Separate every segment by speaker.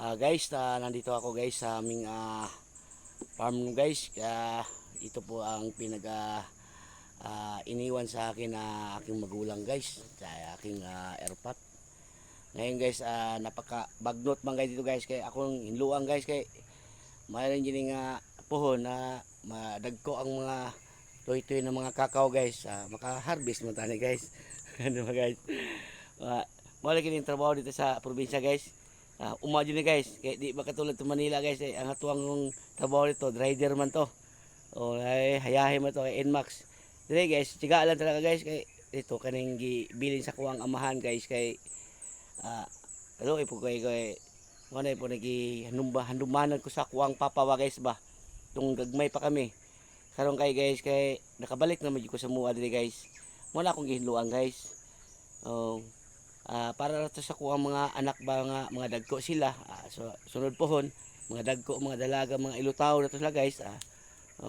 Speaker 1: Guys, nandito ako guys sa aming farm guys. Kaya ito po ang iniwan sa akin na aking magulang guys, sa aking airpot. Ngayon guys, napaka bagnot man guys dito guys, kay akong hinluang guys, kay mayroon din nga puhon na madagko ang mga toy-toy ng mga kakao guys. Maka-harvest mo tani guys. Ano ba guys? Mao lagi ning trabaho dito sa probinsya guys. Umadyo ni guys, kaya di ba katulad sa Manila guys, ang atuang trabaho dito, rider man to. O ay hayahe mo to kay Nmax. Dire guys, tiga lang talaga guys, kay dito kaning gibilin sa kuwang amahan guys, kay ano ipo kay mo na ipo nagi handumanan ko sa kuwang papawa guys ba. Tung gagmay pa kami. Karon kay guys, kay nakabalik na medyo ko sa mua dire guys. Mo na akong gihinluan guys. Oh, para to sa kuha mga anak ba nga mga dagko sila, so sunod pohon mga dagko mga dalaga mga ilutaw na to sila guys.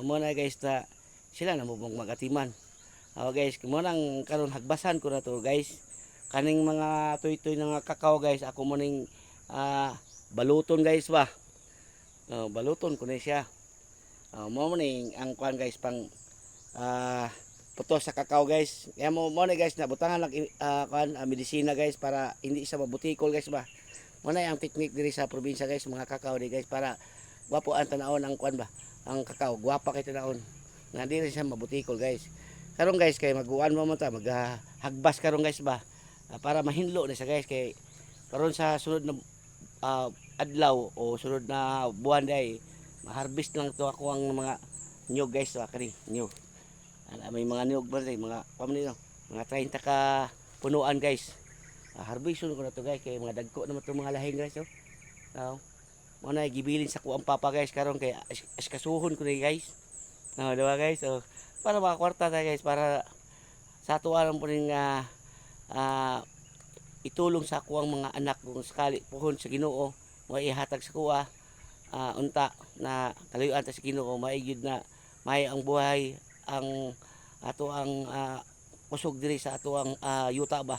Speaker 1: Mo na guys na sila na mo magatiman. Guys, mo nang karon hagbasan ko na to guys, kaning mga toy-toy nga kakao guys, ako mo ning baluton guys ba. Baluton ko na siya. Mo ning ang kuan guys pang puto sa kakao guys. Kaya mo na guys, na butangan lang medisina guys, para hindi siya mabutikol guys ba. Mo na ang technique diri sa probinsya guys, mga kakao di guys, para gwapo ang tanawon ang kuan ba. Ang kakao gwapa kay tanawon. Nga diri siya mabutikol guys. Karon guys, kay maguan mo man ta, maghagbas karon guys ba. Para mahinlo na siya guys, kay karon sa sunod na adlaw o sunod na buwan day, ma-harvest lang to ako ang mga nyog guys ba, kani nyog. May mga niyog ba rin, mga mga 30 ka punuan guys. Harveston ko na to guys, kay mga dagko naman to mga lahing guys. Mo na gibilin sa kuang papa guys, karon kay askasuhon ko na guys. Diba guys? Para makakwarta tayo guys, para sa tuwaran po rin itulong sa kuang mga anak kung sakali puhon sa Ginoo, mo ihatag sa kuwa unta na kalayuan ta sa Ginoo, maigid na may ang buhay ang ato ang kusog diri sa ato ang yuta ba,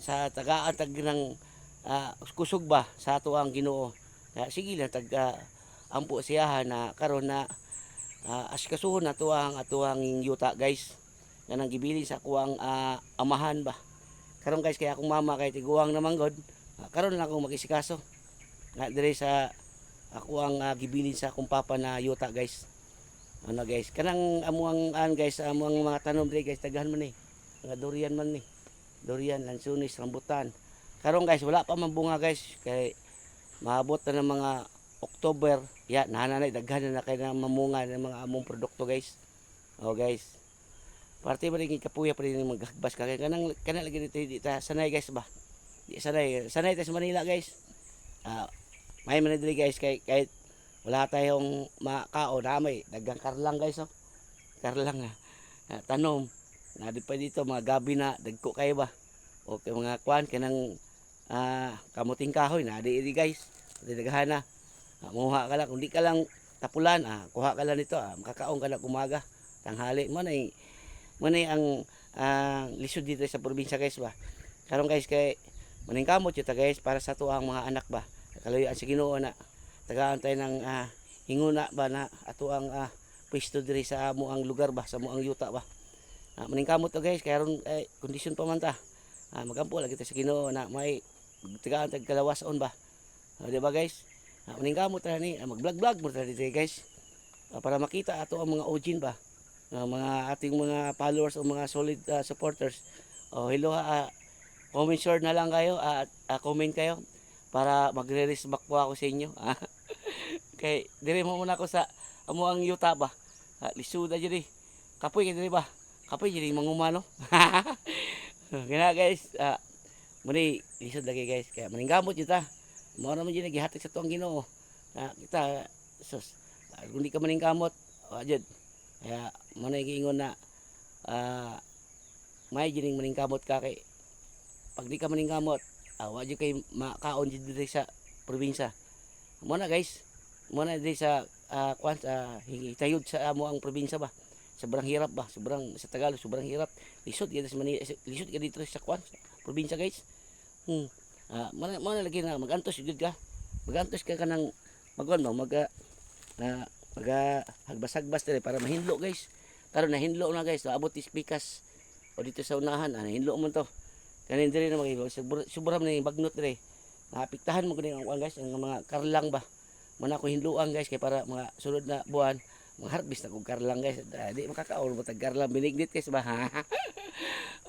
Speaker 1: sa tagaan tag ng kusog ba sa ato ang Ginoo. Sige lang tag ampo siyahan na karon na asikasuhon na ato ang yuta guys, nga nang gibili sa kuang amahan ba. Karon guys, kaya akong mama kay tiguang na manggod, karon lang akong magisikaso nga diri sa ako ang gibilin sa akong papa na yuta guys. Guys, kanang amuang guys, amuang mga tanom diri guys, daghan man ni. Mga durian man ni. Durian, lansunis, rambutan. Karon guys, wala pa man bunga guys, kay maabot na ng mga October. Nananay daghan na kay na mamunga ng mga among produkto guys. Guys. Parte ba rin kapuya pa rin maghagbas ka, kay kanang lagi dito di ta sanay guys ba. Di sanay ta sa Manila guys. May man diri guys, kay kahit wala tayong makao damay dagang karlang guys. Karlang tanom na di pa dito mga gabi na dagko kayo ba, o kay mga kwan kanang kamuting kahoy na di guys, daghan na. Muha ka lang, kung di ka lang tapulan, kuha ka lang nito, makakaon ka na umaga tanghali. Mo na ang lisod dito sa probinsya guys ba. Karon guys, kay maning kamot yuta guys, para sa tuang mga anak ba, kaluyan sa Ginoo na tagaan tayo ng hinguna ba na ato ang pwesto diri sa amo ang lugar ba, sa amo ang yuta ba. Maningkamot to guys, kaya ron kondisyon pa man ta. Magampo lagi ta sa Ginoo na may tagaan tag kalawason ba. Di ba guys? Maningkamot ta ni mag-vlog mo ta dito guys. Para makita ato ang mga ojin ba. Mga ating mga followers o mga solid supporters. Hello, comment share na lang kayo at comment kayo para magre-respect po ako sa inyo. Kay dire mo muna ako sa amo ang yuta ba. Lisuda jud kapoy kay dire ba. Kapoy jud mangumano. Kaya guys, muni lisod lagi guys, kaya maninggamot jud ta. Mao na man jud gihatag sa tuang Ginoo. Kita sus, kung di ka maningkamot, jud. Kaya mo na giingon na may jud maningkamot ka, kay pag di ka maningkamot, wa jud kay makaon jud diri sa probinsya. Mo na guys, muna di sa kwan hitayod sa amo ang probinsya ba. Sobrang hirap ba, sa Tagalog sobrang hirap. Lisod ka sa Manila, lisod ka dito sa kwan, probinsya guys. Mana lagi na magantos jud ka. magantos ka kanang magwan ba na hagbas-hagbas dire para mahinlo guys. Karon nahinlo na guys, abot is pikas o dito sa unahan, nahinlo mo to. Kanin dire na magibo, sobra man ni bagnot dire. Naapektahan mo gani ang guys, ang mga karlang ba. Mana ko hinluan guys kay para mga sunod na buwan mag-harvest na kog karlang guys. Di makakaon mo tag karlang binignit guys ba.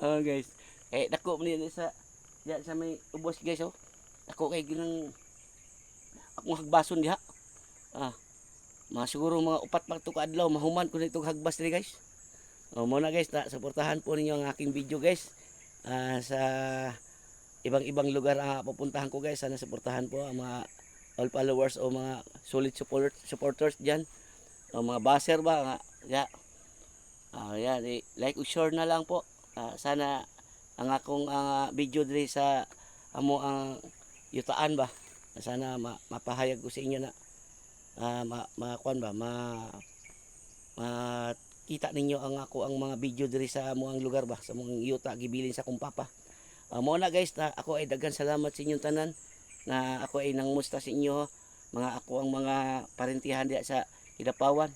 Speaker 1: Oh guys. Dako man ni sa diyan sa may ubos guys oh. Dako kay ginang akong hagbason diha. Mga siguro mga upat pa to ka adlaw mahuman ko nitong hagbas diri guys. Mo na guys, suportahan po ninyo ang aking video guys. Sa ibang-ibang lugar ang pupuntahan ko guys. Sana suportahan po ang mga all followers o mga solid supporters diyan. O mga baser ba nga ya. Yan, like o share na lang po. Sana ang akong video diri sa amo ang yutaan ba. Sana mapahayag ko sa inyo na makuan ba makita ninyo ang mga video diri sa amo ang lugar ba sa mga yuta gibilin sa kong papa. Mo na guys, na ako ay daghan salamat sa inyong tanan na ako ay nangumusta sa inyo mga ako ang mga parentihan diya sa Kidapawan,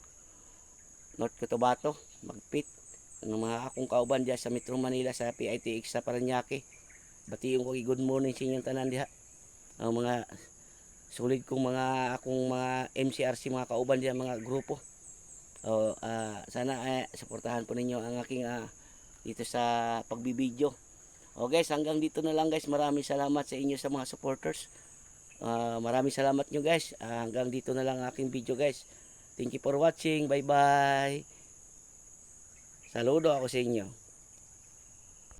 Speaker 1: North Cotabato, Magpit, ang mga akong kauban diya sa Metro Manila sa PITX sa Parañaque. Batiyon ko good morning sa inyong tanan diha. Ang mga sulit kong mga akong mga MCRC mga kauban diya mga grupo. Sana suportahan po ninyo ang aking dito sa pagbibideo. Guys, hanggang dito na lang guys. Maraming salamat sa inyo sa mga supporters. Maraming salamat nyo guys. Hanggang dito na lang ang aking video guys. Thank you for watching. Bye bye. Saludo ako sa inyo.